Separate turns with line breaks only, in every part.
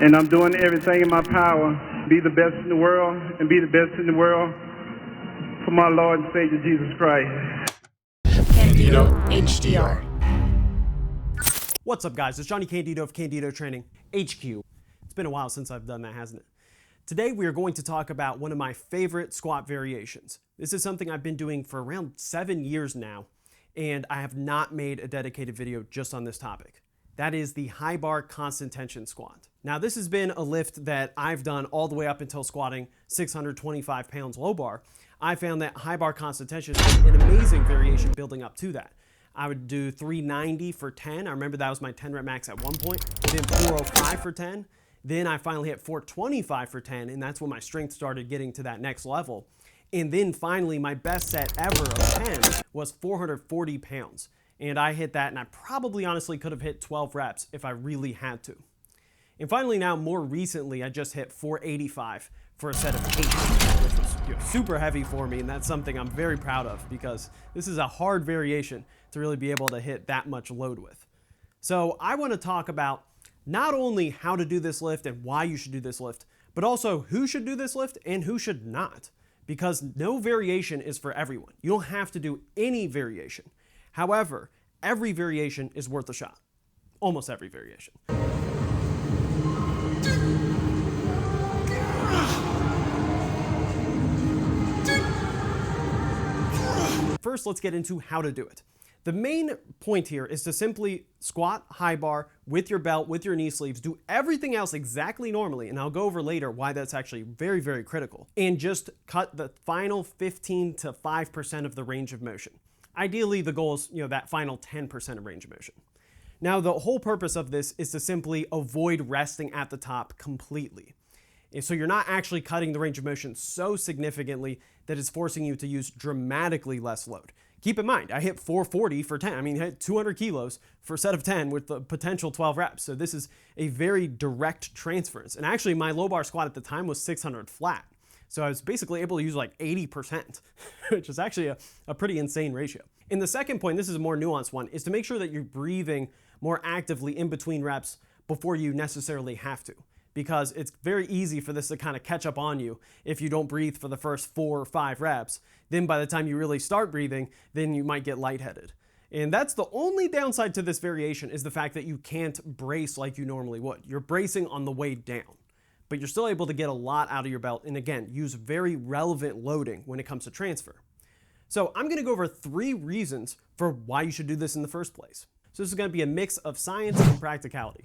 And I'm doing everything in my power to be the best in the world and be the best in the world for my Lord and Savior Jesus Christ.
Candido HDR.
What's up, guys? It's Johnny Candido of Candido Training HQ. It's been a while since I've done that, hasn't it? Today we are going to talk about one of my favorite squat variations. This is something I've been doing for around 7 years now, and I have not made a dedicated video just on this topic. That is the high bar constant tension squat. Now, this has been a lift that I've done all the way up until squatting 625 pounds low bar. I found that high bar constant tension is an amazing variation building up to that. I would do 390 for 10. I remember that was my 10 rep max at one point, then 405 for 10. Then I finally hit 425 for 10, and that's when my strength started getting to that next level. And then finally, my best set ever of 10 was 440 pounds. And I hit that, and I probably honestly could have hit 12 reps if I really had to. And finally now, more recently, I just hit 485 for a set of 8, which was super heavy for me, and that's something I'm very proud of because this is a hard variation to really be able to hit that much load with. So I want to talk about not only how to do this lift and why you should do this lift, but also who should do this lift and who should not, because no variation is for everyone. You don't have to do any variation. However, every variation is worth a shot. Almost every variation. First, let's get into how to do it. The main point here is to simply squat high bar with your belt, with your knee sleeves, do everything else exactly normally, and I'll go over later why that's actually very, very critical, and just cut the final 15 to 5% of the range of motion. Ideally, the goal is, that final 10% of range of motion. Now, the whole purpose of this is to simply avoid resting at the top completely. And so you're not actually cutting the range of motion so significantly that it's forcing you to use dramatically less load. Keep in mind, I hit 440 for 10. I mean, I hit 200 kilos for a set of 10 with the potential 12 reps. So this is a very direct transference. And actually, my low bar squat at the time was 600 flat. So I was basically able to use like 80%, which is actually a pretty insane ratio. And the second point, this is a more nuanced one, is to make sure that you're breathing more actively in between reps before you necessarily have to. Because it's very easy for this to kind of catch up on you if you don't breathe for the first 4 or 5 reps. Then by the time you really start breathing, then you might get lightheaded. And that's the only downside to this variation, is the fact that you can't brace like you normally would. You're bracing on the way down, but you're still able to get a lot out of your belt. And again, use very relevant loading when it comes to transfer. So I'm gonna go over 3 reasons for why you should do this in the first place. So this is gonna be a mix of science and practicality.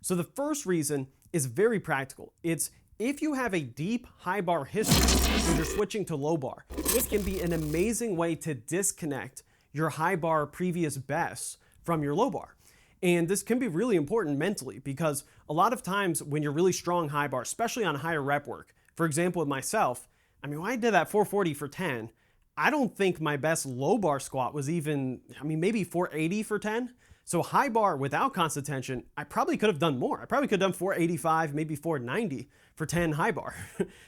So the first reason is very practical. It's if you have a deep high bar history when you're switching to low bar, this can be an amazing way to disconnect your high bar previous bests from your low bar. And this can be really important mentally, because a lot of times when you're really strong high bar, especially on higher rep work, for example, with myself, when I did that 440 for 10, I don't think my best low bar squat was even, maybe 480 for 10. So high bar without constant tension, I probably could have done more. I probably could have done 485, maybe 490 for 10 high bar.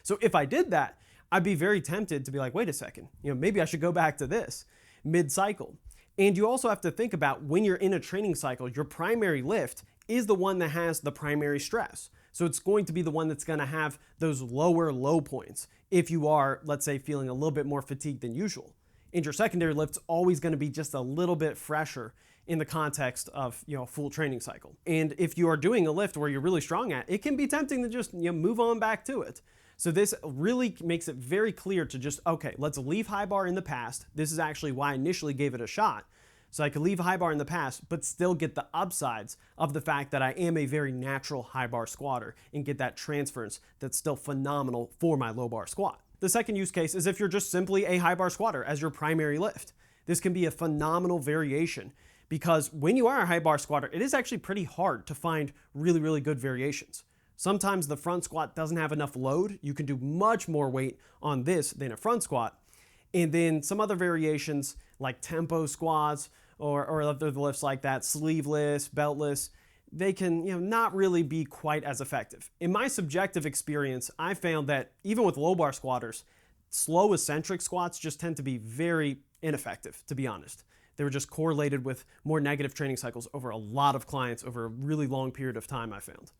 So if I did that, I'd be very tempted to be like, wait a second, maybe I should go back to this mid-cycle. And you also have to think about, when you're in a training cycle, your primary lift is the one that has the primary stress. So it's going to be the one that's going to have those lower low points if you are, let's say, feeling a little bit more fatigued than usual. And your secondary lift's always going to be just a little bit fresher in the context of a full training cycle. And if you are doing a lift where you're really strong at, it can be tempting to just move on back to it. So this really makes it very clear to just, okay, let's leave high bar in the past. This is actually why I initially gave it a shot. So I could leave high bar in the past, but still get the upsides of the fact that I am a very natural high bar squatter and get that transference that's still phenomenal for my low bar squat. The second use case is if you're just simply a high bar squatter as your primary lift. This can be a phenomenal variation, because when you are a high bar squatter, it is actually pretty hard to find really, really good variations. Sometimes the front squat doesn't have enough load. You can do much more weight on this than a front squat. And then some other variations like tempo squats or other lifts like that, sleeveless, beltless, they can not really be quite as effective. In my subjective experience, I found that even with low bar squatters, slow eccentric squats just tend to be very ineffective, to be honest. They were just correlated with more negative training cycles over a lot of clients over a really long period of time, I found.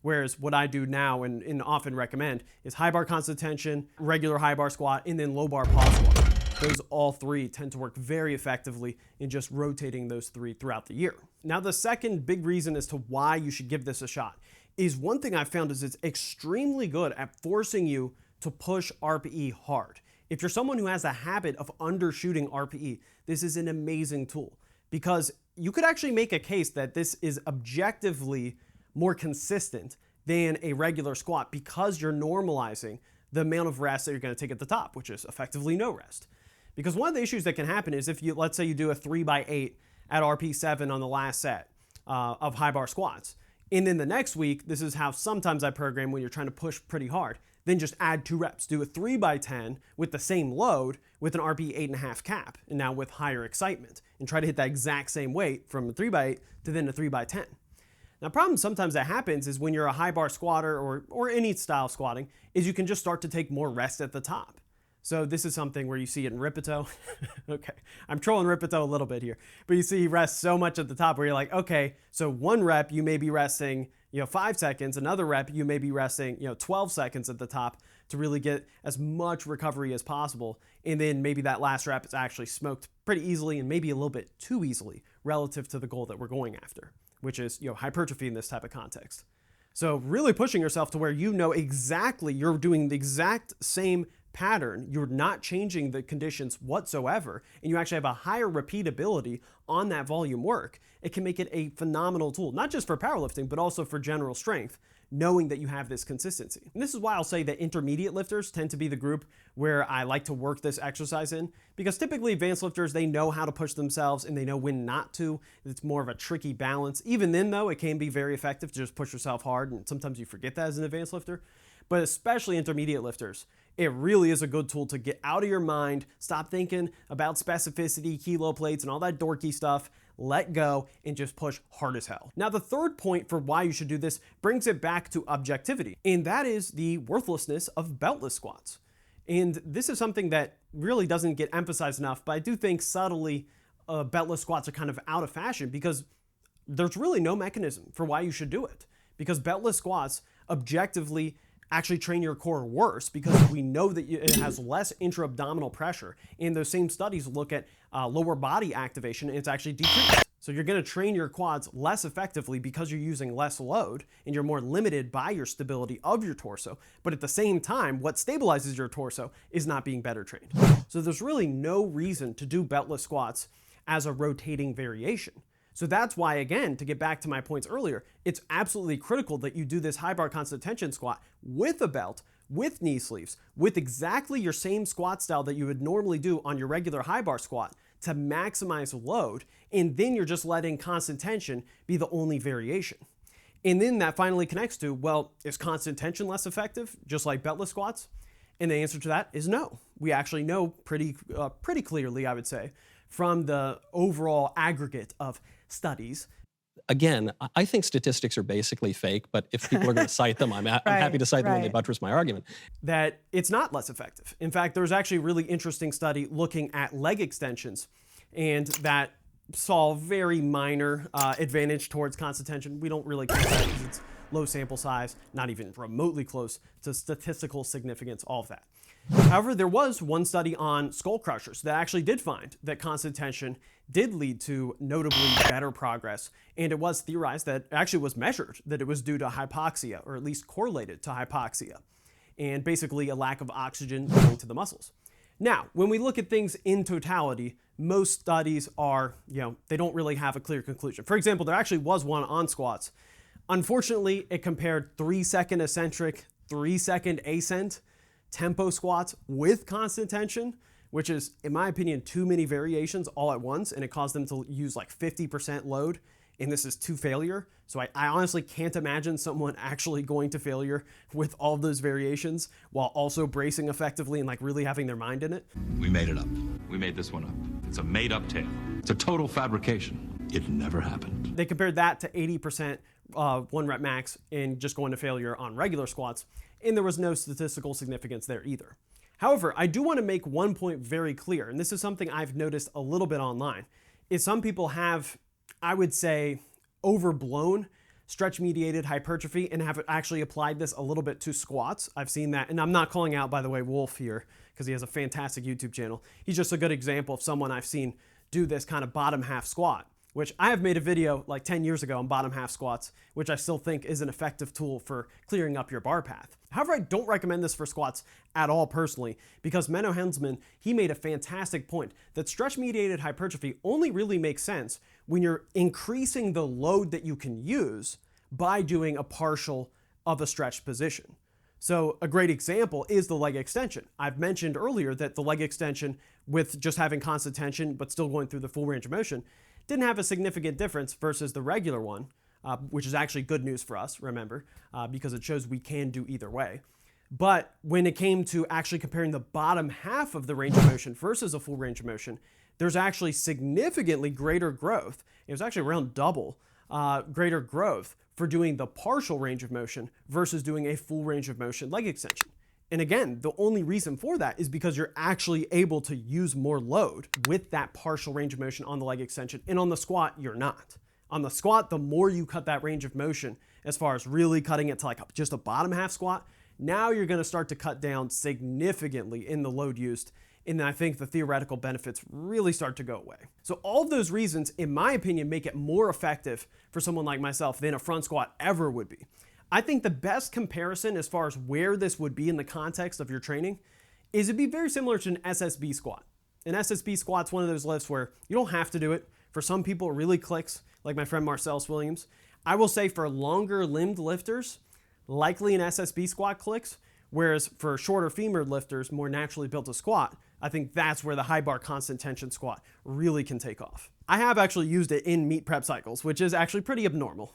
Whereas what I do now and often recommend is high bar constant tension, regular high bar squat, and then low bar pause squat. Those all three tend to work very effectively in just rotating those three throughout the year. Now, the second big reason as to why you should give this a shot is one thing I've found is it's extremely good at forcing you to push RPE hard. If you're someone who has a habit of undershooting RPE, this is an amazing tool because you could actually make a case that this is objectively more consistent than a regular squat because you're normalizing the amount of rest that you're going to take at the top, which is effectively no rest. Because one of the issues that can happen is if you, let's say you do a 3x8 at RP7 on the last set of high bar squats, and then the next week, this is how sometimes I program when you're trying to push pretty hard, then just add 2 reps. Do a 3x10 with the same load with an RPE 8.5 cap, and now with higher excitement, and try to hit that exact same weight from a 3x8 to then a 3x10. Now, problem sometimes that happens is when you're a high bar squatter or any style squatting, is you can just start to take more rest at the top. So this is something where you see it in Ripito. Okay, I'm trolling Ripito a little bit here, but you see he rests so much at the top where you're like, okay, so 1 rep you may be resting 5 seconds, another rep you may be resting 12 seconds at the top to really get as much recovery as possible, and then maybe that last rep is actually smoked pretty easily and maybe a little bit too easily relative to the goal that we're going after, which is hypertrophy in this type of context. So really pushing yourself to where exactly you're doing the exact same pattern, you're not changing the conditions whatsoever, and you actually have a higher repeatability on that volume work, it can make it a phenomenal tool, not just for powerlifting, but also for general strength, knowing that you have this consistency. And this is why I'll say that intermediate lifters tend to be the group where I like to work this exercise in, because typically advanced lifters, they know how to push themselves and they know when not to. It's more of a tricky balance. Even then though, it can be very effective to just push yourself hard, and sometimes you forget that as an advanced lifter. But especially intermediate lifters, it really is a good tool to get out of your mind, stop thinking about specificity, kilo plates, and all that dorky stuff, let go, and just push hard as hell. Now, the third point for why you should do this brings it back to objectivity, and that is the worthlessness of beltless squats. And this is something that really doesn't get emphasized enough, but I do think subtly beltless squats are kind of out of fashion because there's really no mechanism for why you should do it. Because beltless squats objectively actually train your core worse because we know that it has less intra-abdominal pressure. And those same studies look at lower body activation, and it's actually decreased. So you're going to train your quads less effectively because you're using less load and you're more limited by your stability of your torso. But at the same time, what stabilizes your torso is not being better trained. So there's really no reason to do beltless squats as a rotating variation. So that's why, again, to get back to my points earlier, it's absolutely critical that you do this high bar constant tension squat with a belt, with knee sleeves, with exactly your same squat style that you would normally do on your regular high bar squat to maximize load, and then you're just letting constant tension be the only variation. And then that finally connects to, well, is constant tension less effective, just like beltless squats? And the answer to that is no. We actually know pretty clearly, I would say, from the overall aggregate of studies.
Again, I think statistics are basically fake, but if people are going to cite them, I'm happy to cite them when they buttress my argument.
That it's not less effective. In fact, there was actually a really interesting study looking at leg extensions, and that saw very minor advantage towards constant tension. We don't really count that because it's low sample size, not even remotely close to statistical significance, all of that. However, there was one study on skull crushers that actually did find that constant tension did lead to notably better progress, and it was theorized that actually was measured that it was due to hypoxia, or at least correlated to hypoxia, and basically a lack of oxygen going to the muscles. Now, when we look at things in totality, most studies are, they don't really have a clear conclusion. For example, there actually was one on squats. Unfortunately, it compared 3-second eccentric, 3-second ascent tempo squats with constant tension, which is, in my opinion, too many variations all at once, and it caused them to use like 50% load, and this is to failure. So I honestly can't imagine someone actually going to failure with all of those variations while also bracing effectively and like really having their mind in it.
We made it up. We made this one up. It's a made-up tale. It's a total fabrication. It never happened.
They compared that to 80% 1 rep max and just going to failure on regular squats, and there was no statistical significance there either. However, I do want to make one point very clear, and this is something I've noticed a little bit online, is some people have, I would say, overblown stretch-mediated hypertrophy and have actually applied this a little bit to squats. I've seen that, and I'm not calling out, by the way, Wolf here, because he has a fantastic YouTube channel. He's just a good example of someone I've seen do this kind of bottom half squat, which I have made a video like 10 years ago on bottom half squats, which I still think is an effective tool for clearing up your bar path. However, I don't recommend this for squats at all personally, because Menno Hensman, he made a fantastic point that stretch-mediated hypertrophy only really makes sense when you're increasing the load that you can use by doing a partial of a stretched position. So a great example is the leg extension. I've mentioned earlier that the leg extension with just having constant tension but still going through the full range of motion didn't have a significant difference versus the regular one, which is actually good news for us, remember, because it shows we can do either way. But when it came to actually comparing the bottom half of the range of motion versus a full range of motion, there's actually significantly greater growth. It was actually around double greater growth for doing the partial range of motion versus doing a full range of motion leg extension. And again, the only reason for that is because you're actually able to use more load with that partial range of motion on the leg extension, and on the squat, you're not. On the squat, the more you cut that range of motion, as far as really cutting it to like just a bottom half squat, now you're gonna start to cut down significantly in the load used, and I think the theoretical benefits really start to go away. So all of those reasons, in my opinion, make it more effective for someone like myself than a front squat ever would be. I think the best comparison as far as where this would be in the context of your training is it'd be very similar to an SSB squat. An SSB squat's one of those lifts where you don't have to do it. For some people, it really clicks, like my friend Marcellus Williams. I will say for longer limbed lifters, likely an SSB squat clicks, whereas for shorter femur lifters, more naturally built to squat, I think that's where the high bar constant tension squat really can take off. I have actually used it in meet prep cycles, which is actually pretty abnormal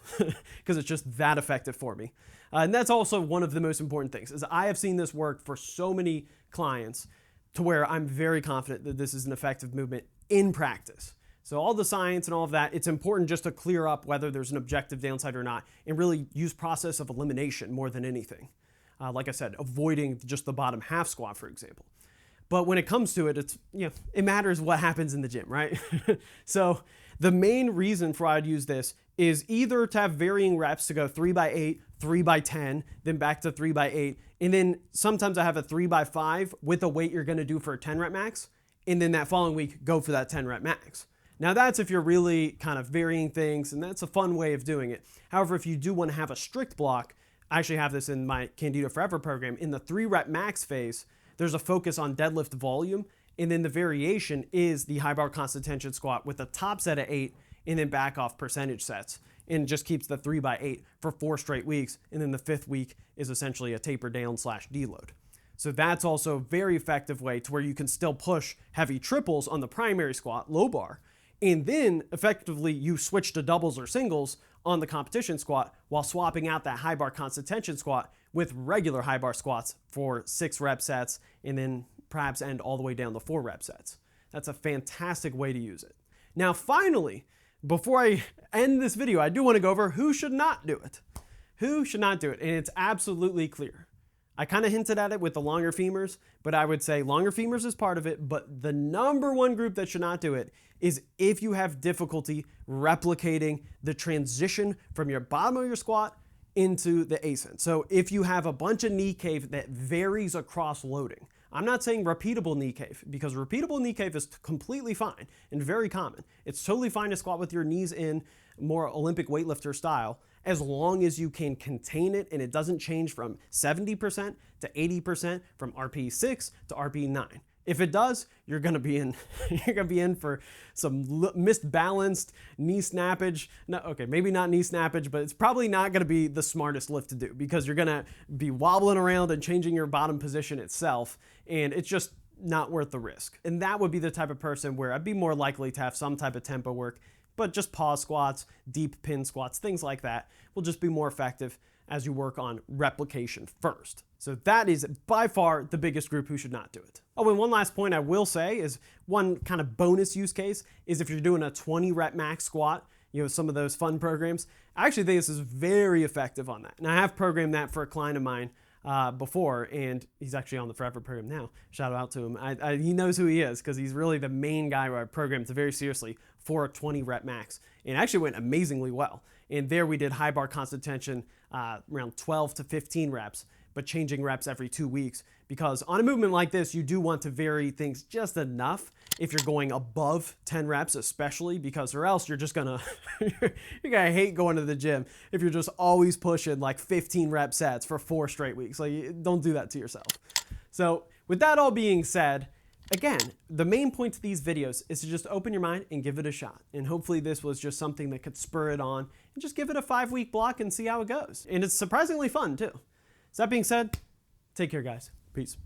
because it's just that effective for me. And that's also one of the most important things, is I have seen this work for so many clients to where I'm very confident that this is an effective movement in practice. So all the science and all of that, it's important just to clear up whether there's an objective downside or not, and really use process of elimination more than anything. Like I said, avoiding just the bottom half squat, for example. But when it comes to it, it's, it matters what happens in the gym, right? So the main reason for I'd use this is either to have varying reps to go 3x8, 3x10, then back to 3x8. And then sometimes I have a 3x5 with the weight you're gonna do for a 10 rep max. And then that following week, go for that 10 rep max. Now that's if you're really kind of varying things, and that's a fun way of doing it. However, if you do want to have a strict block, I actually have this in my Candido Forever program. In the 3 rep max phase, there's a focus on deadlift volume, and then the variation is the high bar constant tension squat with a top set of 8 and then back off percentage sets, and just keeps the 3x8 for 4 straight weeks, and then the 5th week is essentially a taper down / deload. So that's also a very effective way to where you can still push heavy triples on the primary squat, low bar, and then effectively you switch to doubles or singles on the competition squat while swapping out that high bar constant tension squat with regular high bar squats for 6 rep sets, and then perhaps end all the way down to 4 rep sets. That's a fantastic way to use it. Now finally, before I end this video, I do want to go over who should not do it. Who should not do it? And it's absolutely clear. I kind of hinted at it with the longer femurs, but I would say longer femurs is part of it, but the number one group that should not do it is if you have difficulty replicating the transition from your bottom of your squat into the ascent. So if you have a bunch of knee cave that varies across loading, I'm not saying repeatable knee cave, because repeatable knee cave is completely fine and very common. It's totally fine to squat with your knees in, more Olympic weightlifter style, as long as you can contain it and it doesn't change from 70% to 80% from RPE 6 to RPE 9. If it does, you're gonna be in you're gonna be in for some misbalanced knee snappage. No, okay, maybe not knee snappage, but it's probably not gonna be the smartest lift to do, because you're gonna be wobbling around and changing your bottom position itself, and it's just not worth the risk. And that would be the type of person where I'd be more likely to have some type of tempo work, but just pause squats, deep pin squats, things like that will just be more effective as you work on replication first. So that is by far the biggest group who should not do it. Oh, and one last point I will say is one kind of bonus use case is if you're doing a 20 rep max squat, some of those fun programs. I actually think this is very effective on that. And I have programmed that for a client of mine before, and he's actually on the Forever program now. Shout out to him. He knows who he is, because he's really the main guy who I programmed very seriously for a 20 rep max. And it actually went amazingly well. And there we did high bar constant tension around 12 to 15 reps, but changing reps every 2 weeks, because on a movement like this, you do want to vary things just enough if you're going above 10 reps, especially, because or else you're just gonna, you're gonna hate going to the gym if you're just always pushing like 15 rep sets for 4 straight weeks. Like, don't do that to yourself. So with that all being said, again, the main point to these videos is to just open your mind and give it a shot. And hopefully this was just something that could spur it on and just give it a 5-week block and see how it goes. And it's surprisingly fun too. So that being said, take care guys. Peace.